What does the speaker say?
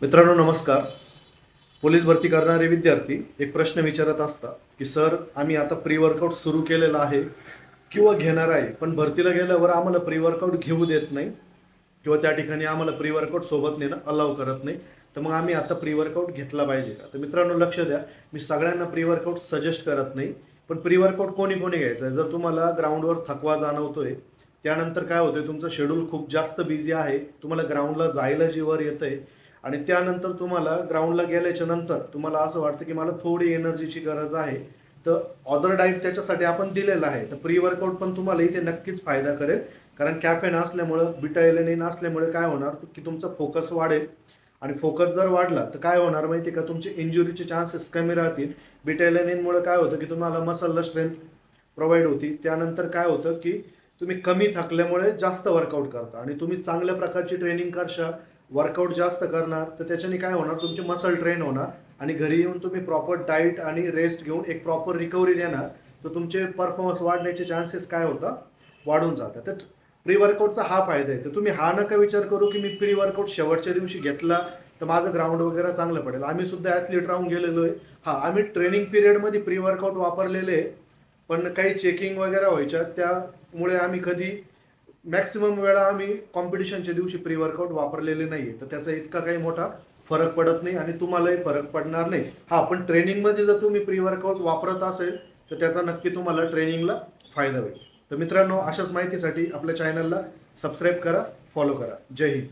मित्रांनो नमस्कार. पोलीस भरती करणारे विद्यार्थी एक प्रश्न विचारत असतात की सर आम्ही आता प्री वर्कआउट सुरू केलेला आहे किंवा घेणार आहे, पण भरतीला गेल्यावर आम्हाला प्री वर्कआउट घेऊ देत नाही किंवा त्या ठिकाणी आम्हाला प्री वर्कआउट सोबत नेणं अलाव करत नाही. तर मग आम्ही आता प्री वर्कआउट घेतला पाहिजे का? तर मित्रांनो लक्ष द्या, मी सगळ्यांना प्री वर्कआउट सजेस्ट करत नाही, पण प्री वर्कआउट कोणी कोणी घ्यायचं आहे. जर तुम्हाला ग्राउंडवर थकवा जाणवतोय, त्यानंतर काय होतंय, तुमचं शेड्यूल खूप जास्त बिझी आहे, तुम्हाला ग्राउंडला जायला जीवावर येतंय आणि त्यानंतर तुम्हाला ग्राउंडला गेल्याच्या नंतर तुम्हाला असं वाटतं की मला थोडी एनर्जीची गरज आहे, तर ऑदर डाईट त्याच्यासाठी आपण दिलेला आहे. तर प्री वर्कआउट पण तुम्हाला इथे नक्कीच फायदा करेल, कारण कॅफेन असल्यामुळं, बीटा एलेनिन असल्यामुळे काय होणार की तुमचा फोकस वाढेल आणि फोकस जर वाढला तर काय होणार माहिती का, तुमचे इंजुरीचे चान्सेस कमी राहतील. बीटा एलेनिनमुळे काय होतं की तुम्हाला मसलला स्ट्रेंथ प्रोव्हाइड होती. त्यानंतर काय होतं की तुम्ही कमी थकल्यामुळे जास्त वर्कआउट करता आणि तुम्ही चांगल्या प्रकारची ट्रेनिंग करशा, वर्कआउट जास्त करणार, तर त्याच्याने काय होणार, तुमची मसल ट्रेन होणार आणि घरी येऊन तुम्ही प्रॉपर डाईट आणि रेस्ट घेऊन एक प्रॉपर रिकव्हरी देणार, तर तुमचे परफॉर्मन्स वाढण्याचे चान्सेस काय होतात, वाढून जातात. तर प्री वर्कआउटचा हा फायदा आहे. तर तुम्ही हा नका विचार करू की मी प्री वर्कआउट शेवटच्या दिवशी घेतला तर माझं ग्राउंड वगैरे चांगलं पडेल. आम्ही सुद्धा ॲथलीट राहून गेलेलो आहे. आम्ही ट्रेनिंग पिरियडमध्ये प्री वर्कआउट वापरलेले आहे, पण काही चेकिंग वगैरे व्हायच्या, त्यामुळे आम्ही कधी मॅक्सिमम वेळा आम्ही कॉम्पिटिशनच्या दिवशी प्री वर्कआउट वापरलेले नाही. तर त्याचा इतका काही मोठा फरक पडत नाही आणि तुम्हालाही फरक पडणार नाही. पण ट्रेनिंगमध्ये जर तुम्ही प्री वर्कआउट वापरत असेल तर त्याचा नक्की तुम्हाला ट्रेनिंगला फायदा होईल. तर मित्रांनो, अशाच माहितीसाठी आपल्या चॅनलला सबस्क्राईब करा, फॉलो करा. जय हिंद.